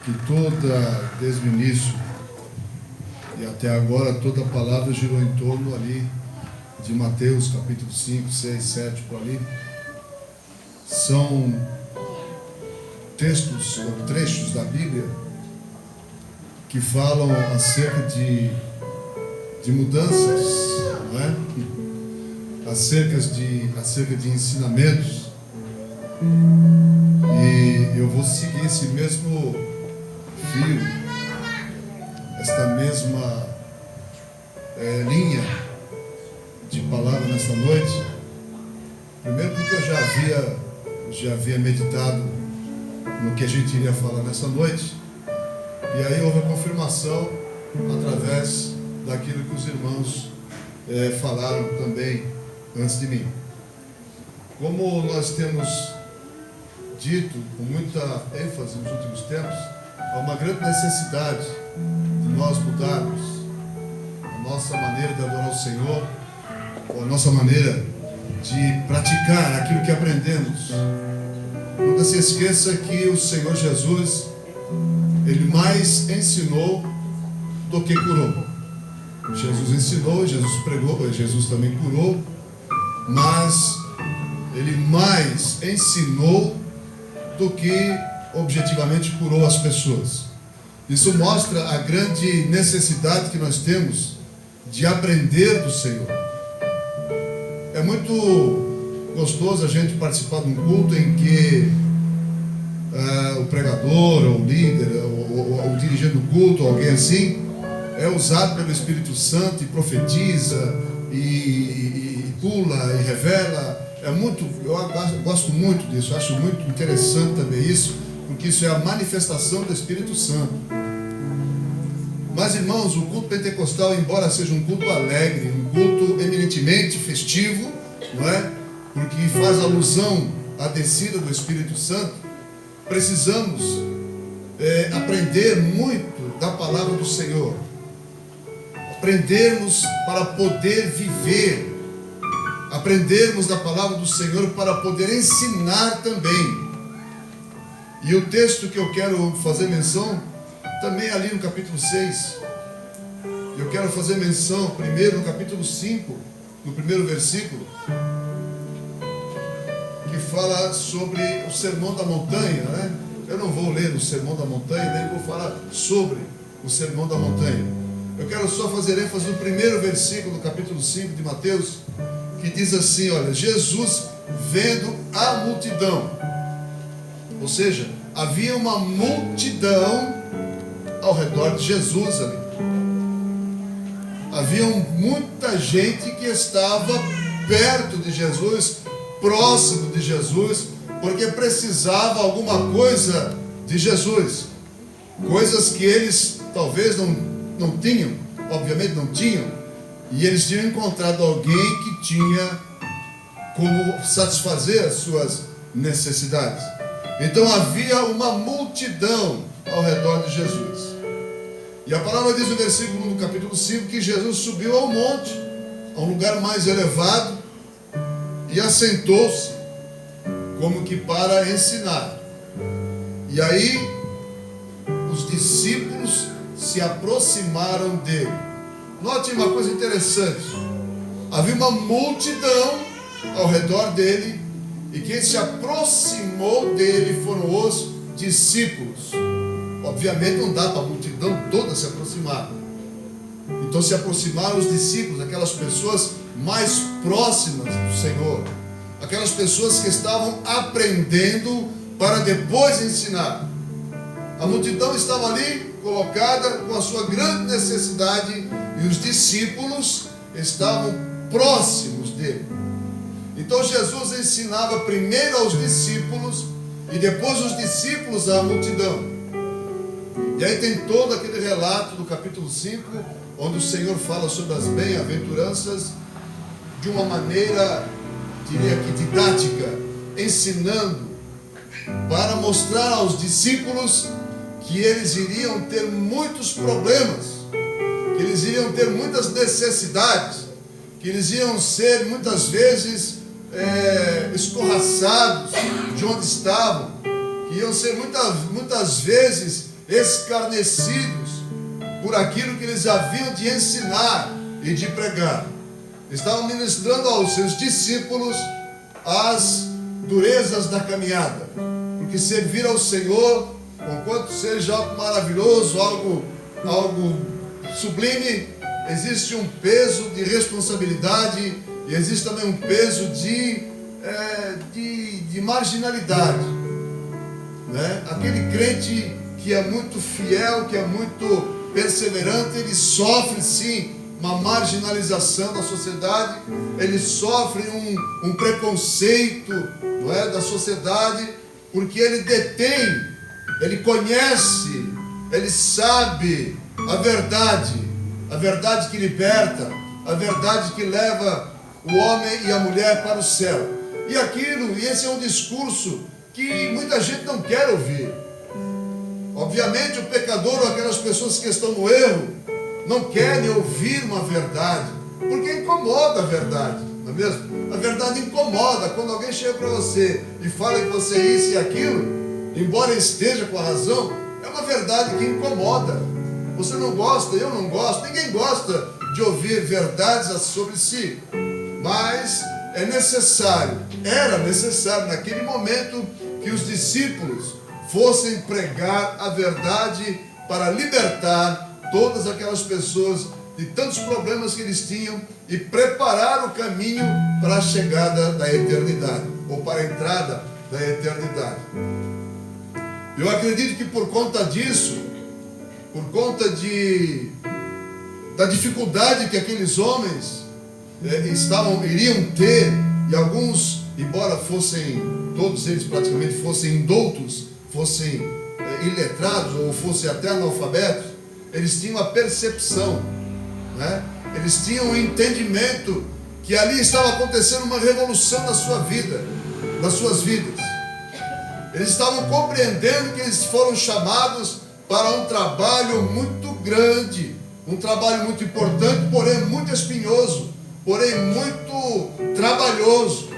que desde o início e até agora, toda a palavra girou em torno ali de Mateus, capítulo 5, 6, 7, por ali. São textos ou trechos da Bíblia que falam acerca de mudanças, não é? Acerca de ensinamentos. E eu vou seguir esse mesmo fio, esta mesma linha de palavra nesta noite. Primeiro porque eu já havia meditado no que a gente iria falar nessa noite, e aí houve a confirmação através daquilo que os irmãos falaram também antes de mim. Como nós temos dito com muita ênfase nos últimos tempos, há uma grande necessidade de nós mudarmos a nossa maneira de adorar o Senhor, ou a nossa maneira de praticar aquilo que aprendemos. Nunca se esqueça que o Senhor Jesus, Ele mais ensinou do que curou. Jesus ensinou, Jesus pregou, Jesus também curou, mas Ele mais ensinou do que objetivamente curou as pessoas. Isso mostra a grande necessidade que nós temos de aprender do Senhor. É muito gostoso a gente participar de um culto em que o pregador, ou o líder, ou o dirigente do culto, ou alguém assim, é usado pelo Espírito Santo e profetiza, e pula, e revela. Eu gosto muito disso, acho muito interessante também isso, porque isso é a manifestação do Espírito Santo. Mas, irmãos, o culto pentecostal, embora seja um culto alegre, um culto eminentemente festivo, não é? Porque faz alusão à descida do Espírito Santo, precisamos aprender muito da palavra do Senhor, aprendermos para poder viver, aprendermos da palavra do Senhor para poder ensinar também. E o texto que eu quero fazer menção, também ali no capítulo 6, eu quero fazer menção primeiro no capítulo 5, no primeiro versículo, que fala sobre o Sermão da Montanha, né? Eu não vou ler o Sermão da Montanha, nem vou falar sobre o Sermão da Montanha. Eu quero só fazer ênfase no primeiro versículo do capítulo 5 de Mateus, que diz assim, olha, Jesus vendo a multidão, ou seja, havia uma multidão ao redor de Jesus ali. Havia muita gente que estava perto de Jesus, próximo de Jesus, porque precisava alguma coisa de Jesus, coisas que eles talvez não tinham, obviamente não tinham. E eles tinham encontrado alguém que tinha como satisfazer as suas necessidades. Então havia uma multidão ao redor de Jesus. E a palavra diz no versículo do capítulo 5 que Jesus subiu ao monte, a um lugar mais elevado, e assentou-se, como que para ensinar. E aí os discípulos se aproximaram dele. Note uma coisa interessante, havia uma multidão ao redor dele, e quem se aproximou dele foram os discípulos. Obviamente não dá para a multidão toda se aproximar, então se aproximaram os discípulos, aquelas pessoas mais próximas do Senhor, aquelas pessoas que estavam aprendendo para depois ensinar. A multidão estava ali colocada com a sua grande necessidade, e os discípulos estavam próximos dele. Então Jesus ensinava primeiro aos discípulos e depois os discípulos à multidão. E aí tem todo aquele relato do capítulo 5, onde o Senhor fala sobre as bem-aventuranças de uma maneira, diria que didática, ensinando para mostrar aos discípulos que eles iriam ter muitos problemas, que eles iriam ter muitas necessidades, que eles iam ser muitas vezes escorraçados de onde estavam, que iam ser muitas vezes escarnecidos por aquilo que eles haviam de ensinar e de pregar. Estavam ministrando aos seus discípulos as durezas da caminhada, porque servir ao Senhor, conquanto seja algo maravilhoso, algo sublime, existe um peso de responsabilidade e existe também um peso de marginalidade, né? Aquele crente que é muito fiel, que é muito perseverante, ele sofre sim uma marginalização da sociedade, ele sofre um preconceito, não é, da sociedade, porque ele detém, ele conhece, ele sabe a verdade que liberta, a verdade que leva o homem e a mulher para o céu. E esse é um discurso que muita gente não quer ouvir. Obviamente o pecador ou aquelas pessoas que estão no erro não querem ouvir uma verdade, porque incomoda a verdade, não é mesmo? A verdade incomoda. Quando alguém chega para você e fala que você é isso e aquilo, embora esteja com a razão, é uma verdade que incomoda. Você não gosta, eu não gosto, ninguém gosta de ouvir verdades sobre si, mas era necessário naquele momento que os discípulos fossem pregar a verdade para libertar todas aquelas pessoas de tantos problemas que eles tinham e preparar o caminho para a chegada da eternidade, ou para a entrada da eternidade. Eu acredito que por conta disso, por conta da dificuldade que aqueles homens iriam ter, e alguns, embora fossem, todos eles praticamente fossem indoutos, fossem iletrados ou fossem até analfabetos, eles tinham a percepção, né? Eles tinham o entendimento que ali estava acontecendo uma revolução na sua vida, nas suas vidas. Eles estavam compreendendo que eles foram chamados para um trabalho muito grande, um trabalho muito importante, porém muito espinhoso, porém muito trabalhoso.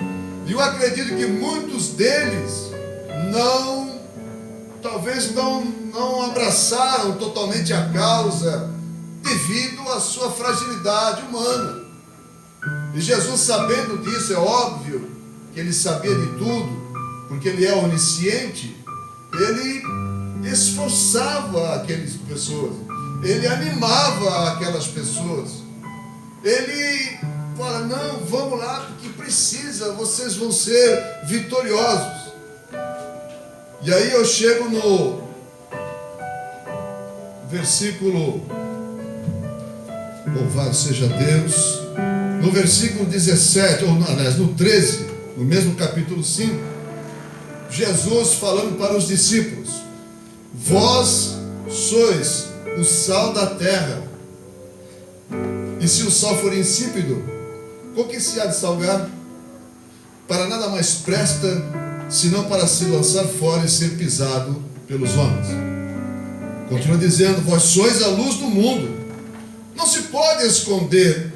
E eu acredito que muitos deles talvez não abraçaram totalmente a causa devido à sua fragilidade humana. E Jesus, sabendo disso, é óbvio que ele sabia de tudo, porque ele é onisciente, ele esforçava aquelas pessoas, ele animava aquelas pessoas, ele fala: não, vamos lá, porque precisa, vocês vão ser vitoriosos. E aí eu chego no versículo, louvado seja Deus, no versículo 17, ou aliás, no 13, no mesmo capítulo 5, Jesus falando para os discípulos: vós sois o sal da terra, e se o sal for insípido, com que se há de salgar? Para nada mais presta, senão para se lançar fora e ser pisado pelos homens. Continua dizendo: vós sois a luz do mundo. Não se pode esconder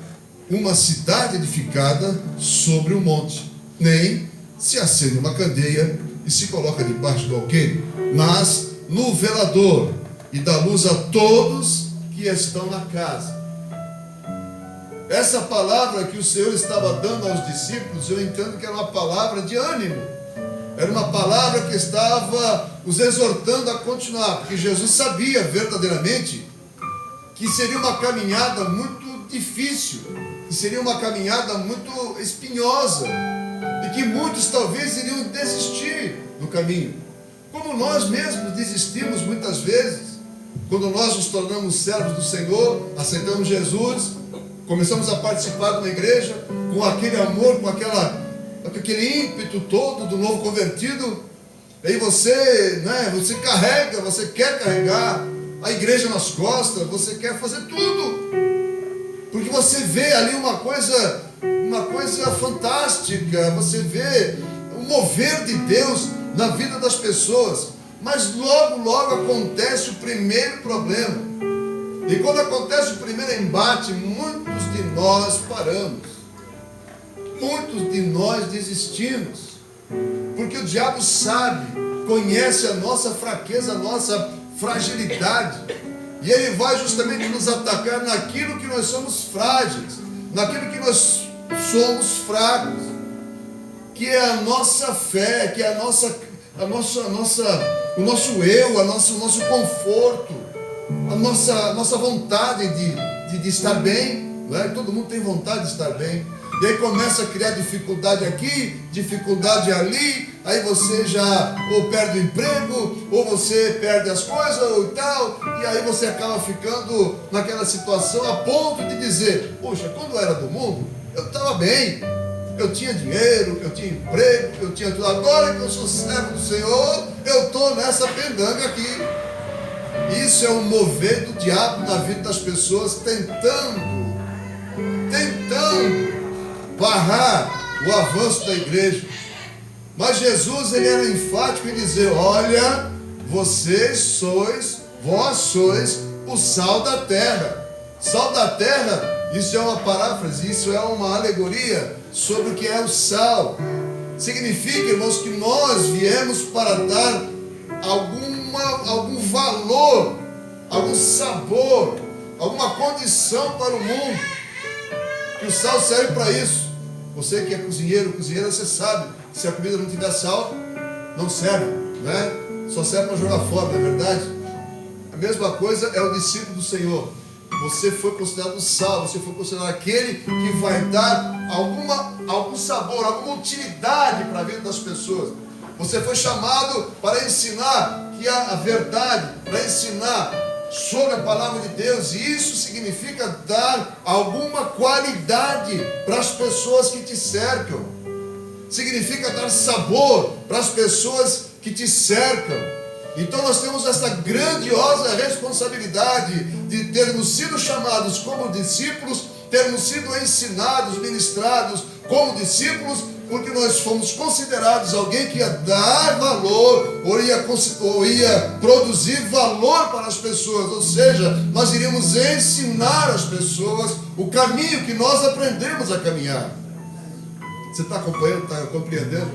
uma cidade edificada sobre um monte, nem se acende uma candeia e se coloca debaixo do alqueire, mas no velador, e dá luz a todos que estão na casa. Essa palavra que o Senhor estava dando aos discípulos, eu entendo que era uma palavra de ânimo, era uma palavra que estava os exortando a continuar, porque Jesus sabia verdadeiramente que seria uma caminhada muito difícil, que seria uma caminhada muito espinhosa, e que muitos talvez iriam desistir do caminho, como nós mesmos desistimos muitas vezes, quando nós nos tornamos servos do Senhor, aceitamos Jesus, começamos a participar de uma igreja, com aquele amor, com aquele ímpeto todo do novo convertido, aí você quer carregar a igreja nas costas, você quer fazer tudo, porque você vê ali uma coisa fantástica, você vê o mover de Deus na vida das pessoas, mas logo acontece o primeiro problema, e quando acontece o primeiro embate, muitos de nós paramos, muitos de nós desistimos, porque o diabo sabe, conhece a nossa fraqueza, a nossa fragilidade. E ele vai justamente nos atacar naquilo que nós somos frágeis, naquilo que nós somos fracos, que é a nossa fé, que é o nosso eu, o nosso conforto, a nossa vontade de estar bem. Não é? Todo mundo tem vontade de estar bem. E aí começa a criar dificuldade aqui, dificuldade ali. Aí você já ou perde o emprego, ou você perde as coisas, ou tal. E aí você acaba ficando naquela situação a ponto de dizer: poxa, quando eu era do mundo, eu estava bem. Eu tinha dinheiro, eu tinha emprego, eu tinha tudo. Agora que eu sou servo do Senhor, eu estou nessa pendanga aqui. Isso é um mover do diabo na vida das pessoas, tentando barrar o avanço da igreja. Mas Jesus, ele era enfático em dizer: olha, vós sois o sal da terra. Sal da terra, isso é uma paráfrase, isso é uma alegoria sobre o que é o sal. Significa, irmãos, que nós viemos para dar algum valor, algum sabor, alguma condição para o mundo. Que o sal serve para isso. Você que é cozinheira, você sabe que se a comida não tiver sal, não serve, né? Só serve para jogar fora, não é verdade? A mesma coisa é o discípulo do Senhor. Você foi considerado sal, você foi considerado aquele que vai dar algum sabor, alguma utilidade para a vida das pessoas. Você foi chamado para ensinar que a verdade, para ensinar sobre a palavra de Deus, e isso significa dar alguma qualidade para as pessoas que te cercam, significa dar sabor para as pessoas que te cercam. Então nós temos essa grandiosa responsabilidade de termos sido chamados como discípulos, termos sido ensinados, ministrados como discípulos, porque nós fomos considerados alguém que ia dar valor, ou ia produzir valor para as pessoas, ou seja, nós iríamos ensinar as pessoas o caminho que nós aprendemos a caminhar. Você está acompanhando, está compreendendo?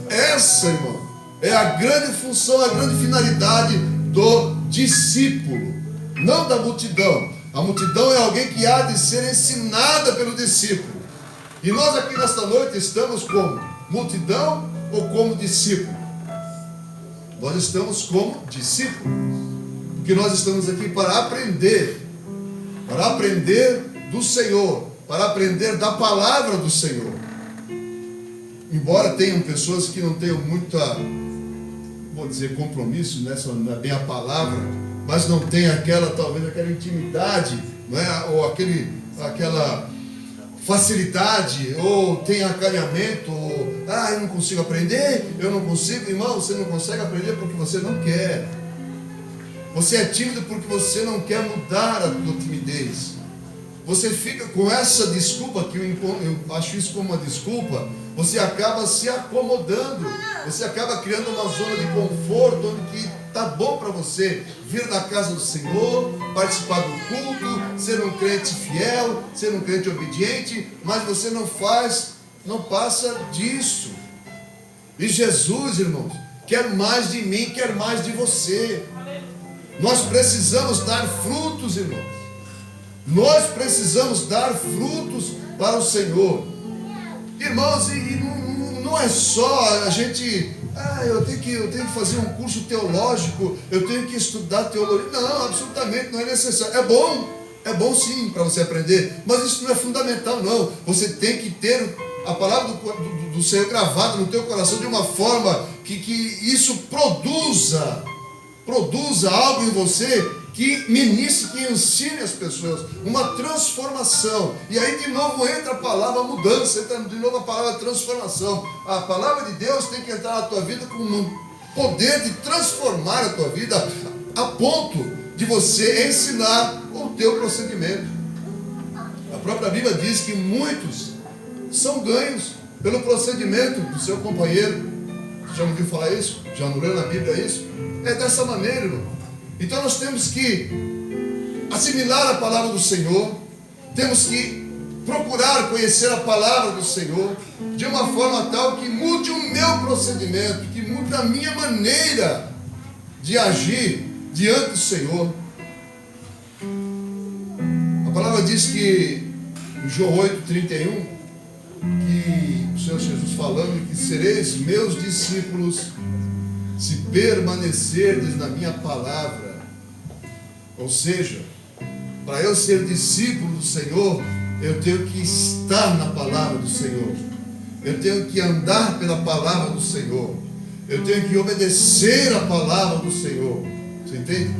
Essa, irmão, é a grande função, a grande finalidade do discípulo, não da multidão. A multidão é alguém que há de ser ensinada pelo discípulo. E nós aqui nesta noite estamos como multidão ou como discípulo? Nós estamos como discípulo, porque nós estamos aqui para aprender do Senhor, para aprender da palavra do Senhor. Embora tenham pessoas que não tenham muita, vou dizer, compromisso, né? Não é bem a palavra, mas não tem talvez aquela intimidade, não é? Ou aquela facilidade, ou tem acanhamento, ou eu não consigo aprender, eu não consigo. Irmão, você não consegue aprender porque você não quer. Você é tímido porque você não quer mudar a tua timidez. Você fica com essa desculpa, que eu acho isso como uma desculpa, você acaba se acomodando, você acaba criando uma zona de conforto, onde está bom para você vir na casa do Senhor, participar do culto, ser um crente fiel, ser um crente obediente, mas você não passa disso. E Jesus, irmãos, quer mais de mim, quer mais de você. Nós precisamos dar frutos, irmãos. Nós precisamos dar frutos para o Senhor. Irmãos, e não é só a gente, eu tenho que fazer um curso teológico, eu tenho que estudar teologia. Não, absolutamente não é necessário. É bom sim para você aprender, mas isso não é fundamental não. Você tem que ter a palavra do Senhor gravada no teu coração de uma forma que isso produza algo em você, que ministre, que ensine as pessoas, uma transformação. E aí de novo entra a palavra mudança, entra de novo a palavra transformação. A palavra de Deus tem que entrar na tua vida com um poder de transformar a tua vida, a ponto de você ensinar o teu procedimento. A própria Bíblia diz que muitos são ganhos pelo procedimento do seu companheiro. Já ouviu falar isso? Já não leu na Bíblia isso? É dessa maneira, irmão. Então nós temos que assimilar a palavra do Senhor, temos que procurar conhecer a palavra do Senhor de uma forma tal que mude o meu procedimento, que mude a minha maneira de agir, diante do Senhor. A palavra diz que, em João 8,31, que o Senhor Jesus falando que sereis meus discípulos se permanecerdes na minha palavra. Ou seja, para eu ser discípulo do Senhor, eu tenho que estar na palavra do Senhor, eu tenho que andar pela palavra do Senhor, eu tenho que obedecer a palavra do Senhor. Você entende?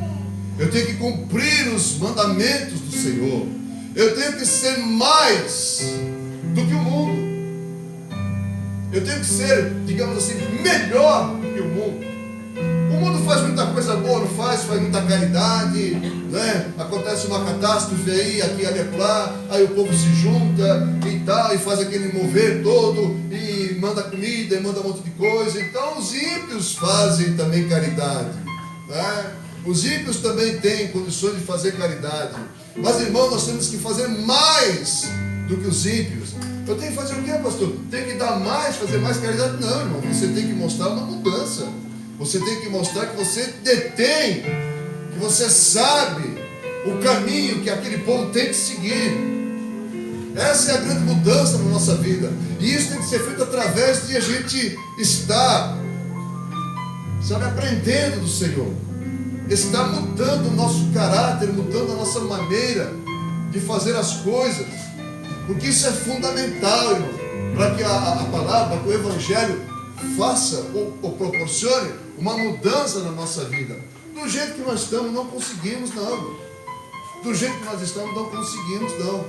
Eu tenho que cumprir os mandamentos do Senhor, eu tenho que ser mais do que o mundo, eu tenho que ser, digamos assim, melhor do que o mundo. O mundo faz muita coisa boa, não faz muita caridade, né? Acontece uma catástrofe aí, aqui, ali, lá, aí o povo se junta e tal, e faz aquele mover todo, e manda comida, e manda um monte de coisa. Então os ímpios fazem também caridade, né? Os ímpios também têm condições de fazer caridade. Mas, irmão, nós temos que fazer mais do que os ímpios. Eu tenho que fazer o quê, pastor? Tem que dar mais, fazer mais caridade? Não, irmão, você tem que mostrar uma mudança. Você tem que mostrar que você detém, que você sabe o caminho que aquele povo tem que seguir. Essa é a grande mudança na nossa vida. E isso tem que ser feito através de a gente estar, sabe, aprendendo do Senhor. Estar mudando o nosso caráter, mudando a nossa maneira de fazer as coisas. Porque isso é fundamental, irmão, para que a palavra, para que o Evangelho faça ou proporcione uma mudança na nossa vida. Do jeito que nós estamos, não conseguimos, não. Do jeito que nós estamos, não conseguimos, não.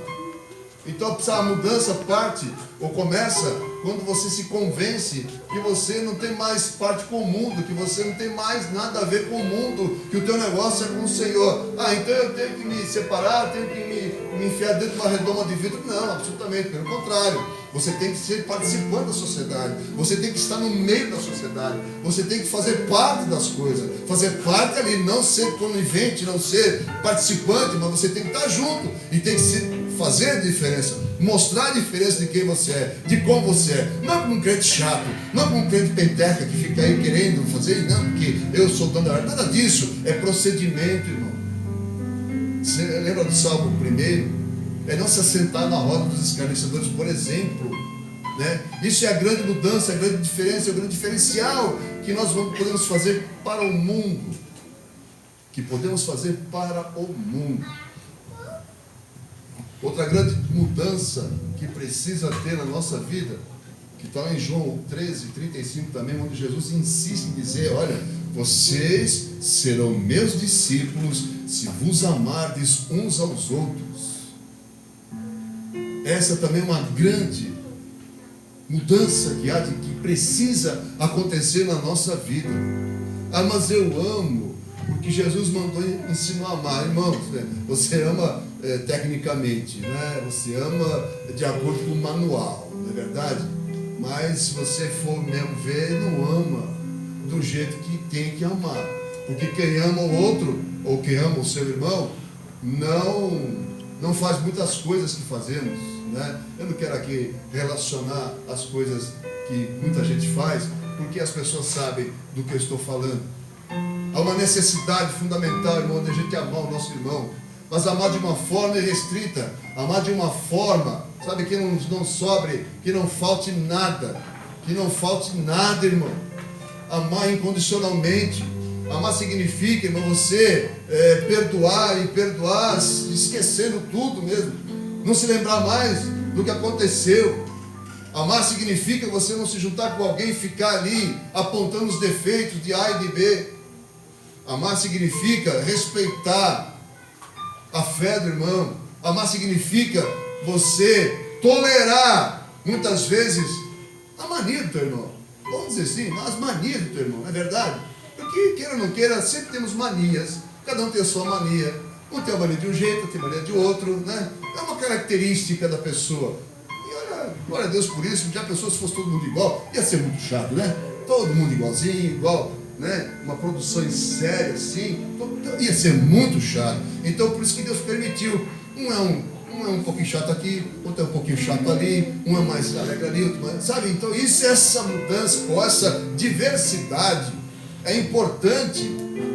Então a mudança parte ou começa quando você se convence que você não tem mais parte com o mundo, que você não tem mais nada a ver com o mundo, que o teu negócio é com o Senhor. Então eu tenho que me separar, tenho que me enfiar dentro de uma redoma de vidro. Não, absolutamente, pelo contrário. Você tem que ser participante da sociedade, você tem que estar no meio da sociedade, você tem que fazer parte das coisas, fazer parte ali, não ser conivente, não ser participante, mas você tem que estar junto e tem que fazer a diferença, mostrar a diferença de quem você é, de como você é. Não como um crente chato, não como um crente penteca que fica aí querendo fazer, não, porque eu sou dono da verdade. Nada disso, é procedimento, irmão. Você lembra do Salmo 1? É não se assentar na roda dos escarnecedores, por exemplo, né? Isso é a grande mudança, a grande diferença, o grande diferencial que nós podemos fazer para o mundo, que podemos fazer para o mundo. Outra grande mudança que precisa ter na nossa vida, que está em João 13:35 também, onde Jesus insiste em dizer: olha, vocês serão meus discípulos se vos amardes uns aos outros. Essa também é uma grande mudança que precisa acontecer na nossa vida. Mas eu amo, porque Jesus mandou ensinar a amar. Irmãos, né? Você ama tecnicamente, né? Você ama de acordo com o manual, não é verdade? Mas se você for mesmo ver, não ama do jeito que tem que amar. Porque quem ama o outro, ou quem ama o seu irmão, não faz muitas coisas que fazemos, né? Eu não quero aqui relacionar as coisas que muita gente faz, porque as pessoas sabem do que eu estou falando. Há uma necessidade fundamental, irmão, de a gente amar o nosso irmão, mas amar de uma forma restrita, amar de uma forma, sabe, que não sobre, que não falte nada, irmão. Amar incondicionalmente. Amar significa, irmão, você perdoar e perdoar, esquecendo tudo mesmo, não se lembrar mais do que aconteceu. Amar significa você não se juntar com alguém e ficar ali apontando os defeitos de A e de B. Amar significa respeitar a fé do irmão. Amar significa você tolerar, muitas vezes, a mania do teu irmão. Vamos dizer assim, as manias do teu irmão, não é verdade? Porque, queira ou não queira, sempre temos manias. Cada um tem a sua mania. Um tem a mania de um jeito, outro tem a mania de outro, né? É uma característica da pessoa. E olha, glória a Deus por isso. Já a pessoa, se fosse todo mundo igual, ia ser muito chato, né? Todo mundo igualzinho, igual, né? Uma produção em série assim, ia ser muito chato. Então, por isso que Deus permitiu. Um é um pouquinho chato aqui, outro é um pouquinho chato ali, um é mais alegre ali, outro mais, sabe? Então, essa mudança, ou essa diversidade, é importante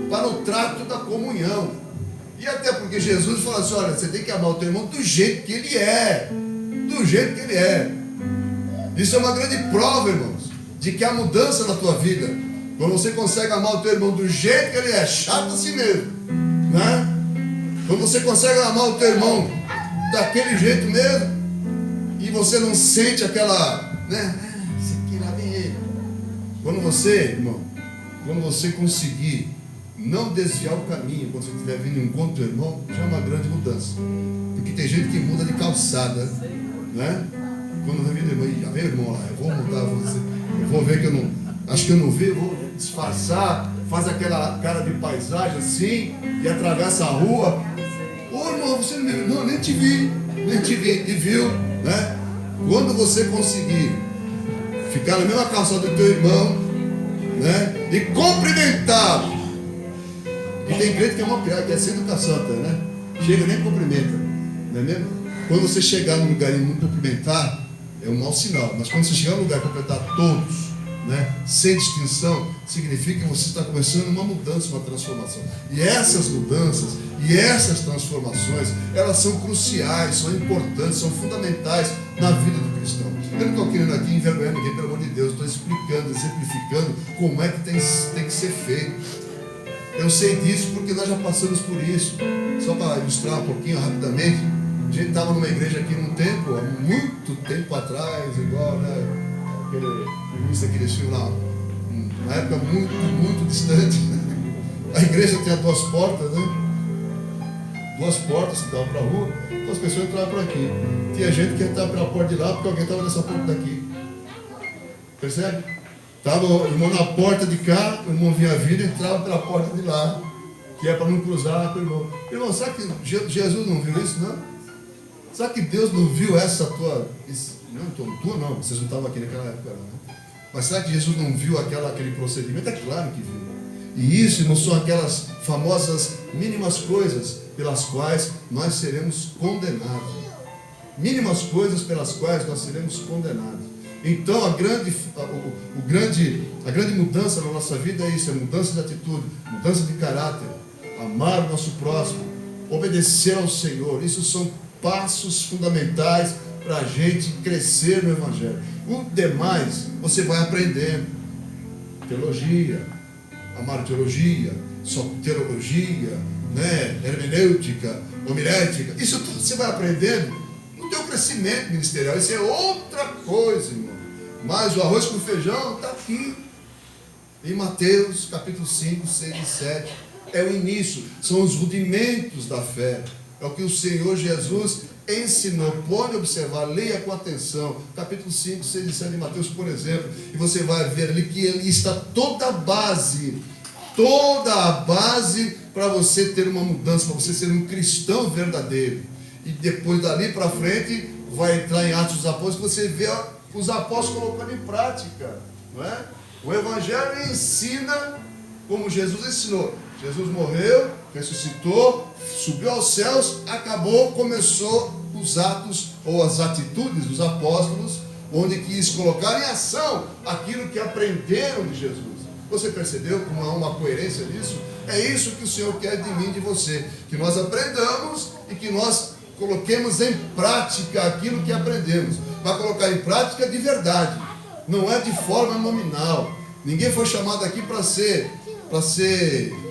para o trato da comunhão. E até porque Jesus fala assim, olha, você tem que amar o teu irmão do jeito que ele é. Do jeito que ele é. Isso é uma grande prova, irmãos, de que há mudança na tua vida. Quando você consegue amar o teu irmão do jeito que ele é, chato assim mesmo, né? Quando você consegue amar o teu irmão daquele jeito mesmo, e você não sente aquela, né? Esse aqui lá vem ele. Quando você, irmão, quando você conseguir não desviar o caminho, quando você estiver vindo em encontro do irmão, já é uma grande mudança. Porque tem gente que muda de calçada, né? Quando vai vir o irmão, já vem o irmão lá, eu vou mudar você. Eu vou ver que eu não, acho que eu não vi, eu vou disfarçar, faz aquela cara de paisagem assim, e atravessa a rua. Ô irmão, você não me viu? Não, nem te vi, e viu, né? Quando você conseguir ficar na mesma calçada do teu irmão, né? E cumprimentá-lo. E tem crente que é uma piada, que é sem educação até, né? Chega nem cumprimenta, não é mesmo? Quando você chegar num lugar e não cumprimentar, é um mau sinal. Mas quando você chegar num lugar e cumprimentar todos, né, sem distinção, significa que você está começando uma mudança, uma transformação. E essas mudanças e essas transformações, elas são cruciais, são importantes, são fundamentais na vida do cristão. Eu não estou querendo aqui envergonhar ninguém, pelo amor de Deus, estou explicando, exemplificando como é que tem que ser feito. Eu sei disso porque nós já passamos por isso. Só para ilustrar um pouquinho rapidamente, a gente estava numa igreja aqui num tempo, há muito tempo atrás, igual, né? Aquele filme lá, uma época muito, muito distante. A igreja tinha duas portas, né? Duas portas, você entrava para a rua, então as pessoas entravam por aqui. Tinha gente que entrava pela porta de lá porque alguém estava nessa porta daqui. Percebe? Estava o irmão na porta de cá, o irmão vinha vindo e entrava pela porta de lá, que é para não cruzar com o irmão. Irmão, será que Jesus não viu isso, não? Será que Deus não viu essa tua... Não, vocês não estavam aqui naquela época, não, né? Mas será que Jesus não viu aquele procedimento? É claro que viu. E isso não são aquelas famosas mínimas coisas pelas quais nós seremos condenados. Mínimas coisas pelas quais nós seremos condenados. Então a grande mudança na nossa vida é isso, é mudança de atitude, mudança de caráter, amar o nosso próximo, obedecer ao Senhor. Isso são passos fundamentais para a gente crescer no Evangelho. O demais você vai aprendendo. Teologia, amar teologia, soteriologia, né? Hermenêutica, homilética. Isso tudo você vai aprendendo no teu crescimento ministerial. Isso é outra coisa, irmão. Mas o arroz com feijão está aqui. Em Mateus capítulo 5, 6 e 7. É o início, são os rudimentos da fé. É o que o Senhor Jesus ensinou. Pode observar, leia com atenção. Capítulo 5, 6 e 7 de Mateus, por exemplo. E você vai ver ali que ali está toda a base para você ter uma mudança, para você ser um cristão verdadeiro. E depois dali para frente, vai entrar em Atos dos Apóstolos, que você vê os apóstolos colocando em prática. Não é? O Evangelho ensina como Jesus ensinou. Jesus morreu, ressuscitou, subiu aos céus, acabou, começou os atos ou as atitudes dos apóstolos, onde quis colocar em ação aquilo que aprenderam de Jesus. Você percebeu como há uma coerência nisso? É isso que o Senhor quer de mim e de você, que nós aprendamos e que nós coloquemos em prática aquilo que aprendemos. Mas colocar em prática de verdade, não é de forma nominal. Ninguém foi chamado aqui para ser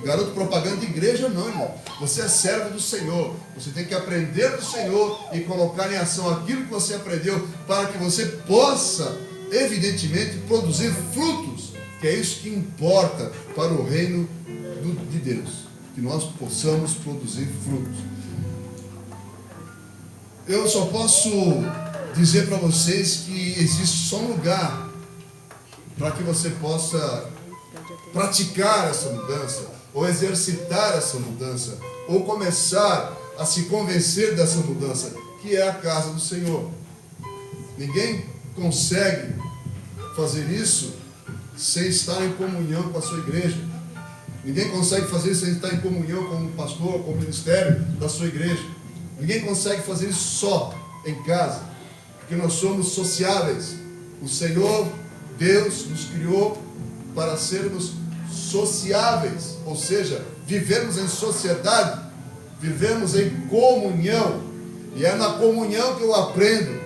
garoto propaganda de igreja, não, irmão. Você é servo do Senhor. Você tem que aprender do Senhor e colocar em ação aquilo que você aprendeu para que você possa, evidentemente, produzir frutos, que é isso que importa para o reino de Deus, que nós possamos produzir frutos. Eu só posso dizer para vocês que existe só um lugar para que você possa praticar essa mudança, ou exercitar essa mudança, ou começar a se convencer dessa mudança, que é a casa do Senhor. Ninguém consegue fazer isso sem estar em comunhão com a sua igreja. Ninguém consegue fazer isso sem estar em comunhão com o pastor, com o ministério da sua igreja. Ninguém consegue fazer isso só em casa, porque nós somos sociáveis. O Senhor, Deus, nos criou para sermos sociáveis, ou seja, vivemos em sociedade, vivemos em comunhão, e é na comunhão que eu aprendo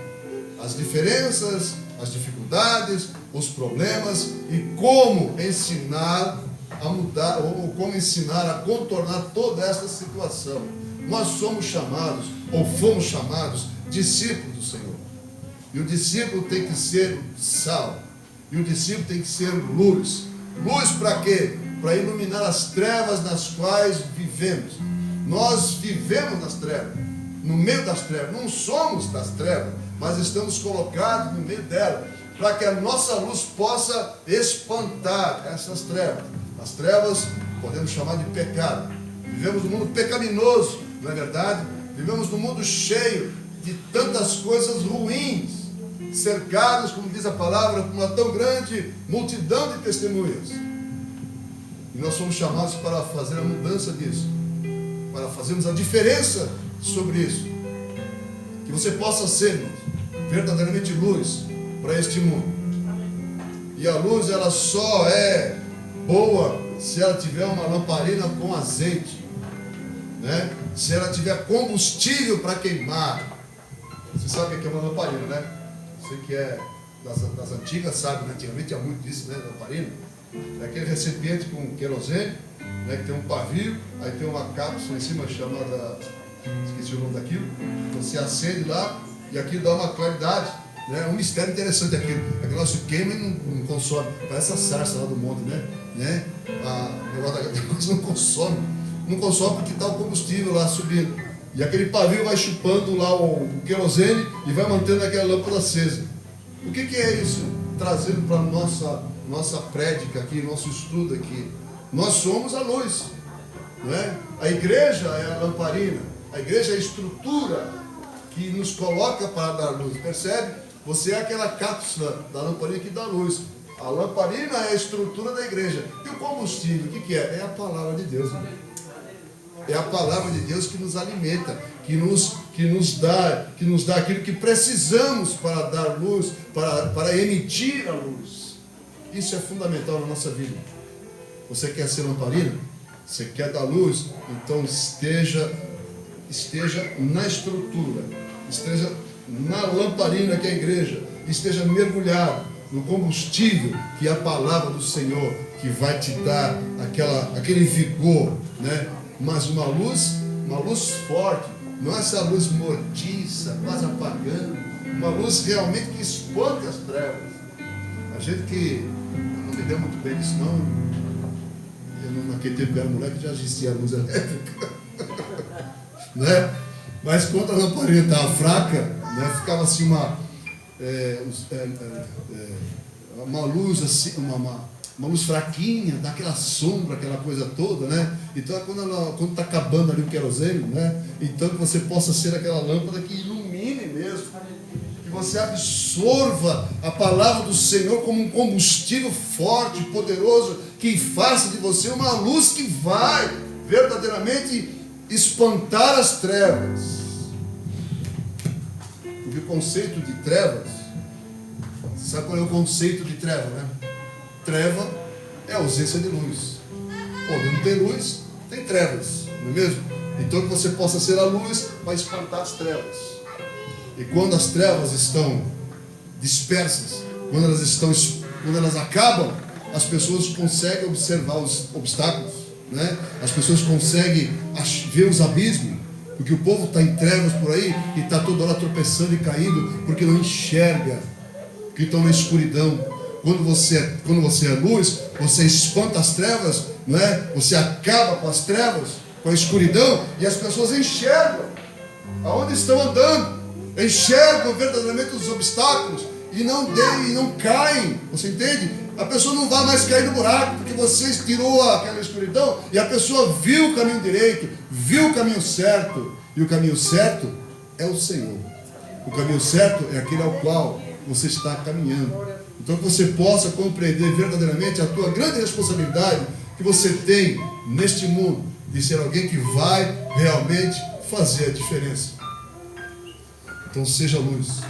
as diferenças, as dificuldades, os problemas e como ensinar a mudar, ou como ensinar a contornar toda essa situação. Nós somos chamados, ou fomos chamados, discípulos do Senhor. E o discípulo tem que ser sal. E o discípulo tem que ser luz. Luz para quê? Para iluminar as trevas nas quais vivemos. Nós vivemos nas trevas, no meio das trevas. Não somos das trevas, mas estamos colocados no meio delas, para que a nossa luz possa espantar essas trevas. As trevas podemos chamar de pecado. Vivemos num mundo pecaminoso, não é verdade? Vivemos num mundo cheio de tantas coisas ruins, cercados, como diz a palavra, por uma tão grande multidão de testemunhas. E nós somos chamados para fazer a mudança disso, para fazermos a diferença sobre isso. Que você possa ser verdadeiramente luz para este mundo. E a luz, ela só é boa se ela tiver uma lamparina com azeite, né? Se ela tiver combustível para queimar. Você sabe o que é uma lamparina, né? Você que é das antigas sabe, né? Antigamente tinha muito disso, né? Lamparina. É aquele recipiente com querosene, né? Que tem um pavio, aí tem uma cápsula em cima chamada, esqueci o nome daquilo, você acende lá e aquilo dá uma claridade, né? Um mistério interessante aquilo. Aquele negócio queima e não consome. Parece a sarça lá do monte, né? O negócio não consome. Não consome porque está o combustível lá subindo. E aquele pavio vai chupando lá o querosene e vai mantendo aquela lâmpada acesa. O que é isso? Trazendo para a nossa prédica aqui, nosso estudo aqui. Nós somos a luz, né? A igreja é a lamparina. A igreja é a estrutura que nos coloca para dar luz. Percebe? Você é aquela cápsula da lamparina que dá luz. A lamparina é a estrutura da igreja. E o combustível, o que é? É a palavra de Deus, né? É a palavra de Deus que nos alimenta, que nos dá aquilo que precisamos para dar luz, para emitir a luz. Isso é fundamental na nossa vida. Você quer ser lamparina? Você quer dar luz? Então esteja na estrutura, esteja na lamparina que é a igreja, esteja mergulhado no combustível que é a palavra do Senhor, que vai te dar aquele vigor, né? Mas uma luz forte, não é essa luz mortiça, quase apagando, uma luz realmente que espanta as trevas. A gente que não me deu muito bem disso não, eu naquele tempo era moleque, já existia a luz elétrica, né? Mas quando a lamparina estava fraca, né, ficava assim uma luz assim, uma luz fraquinha, dá aquela sombra, aquela coisa toda, né? Então quando está acabando ali o querosene, né? Então que você possa ser aquela lâmpada que ilumine mesmo, que você absorva a palavra do Senhor como um combustível forte, poderoso, que faça de você uma luz que vai verdadeiramente espantar as trevas. Porque o conceito de trevas, sabe qual é o conceito de treva, né? Treva é a ausência de luz. Onde não tem luz, tem trevas, não é mesmo? Então que você possa ser a luz para espantar as trevas. E quando as trevas estão dispersas, quando elas acabam, as pessoas conseguem observar os obstáculos, né? As pessoas conseguem ver os abismos, porque o povo está em trevas por aí e está toda hora tropeçando e caindo, porque não enxerga, que estão na escuridão. Quando você é luz, você espanta as trevas, não é? Você acaba com as trevas, com a escuridão, e as pessoas enxergam aonde estão andando, enxergam verdadeiramente os obstáculos e não caem. Você entende? A pessoa não vai mais cair no buraco, porque você tirou aquela escuridão e a pessoa viu o caminho direito, viu o caminho certo, e o caminho certo é o Senhor. O caminho certo é aquele ao qual você está caminhando. Então que você possa compreender verdadeiramente a tua grande responsabilidade que você tem neste mundo, de ser alguém que vai realmente fazer a diferença. Então seja luz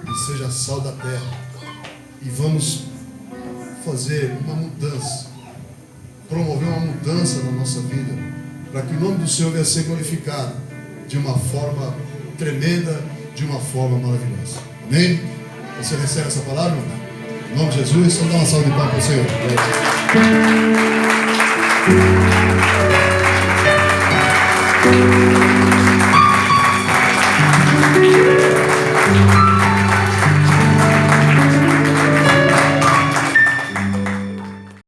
e seja sal da terra, e vamos fazer uma mudança. promover uma mudança na nossa vida, para que o nome do Senhor venha ser glorificado de uma forma tremenda, de uma forma maravilhosa. Amém? Você recebe essa palavra, irmão? Em nome de Jesus, vamos dar uma salva de palmas para o Senhor.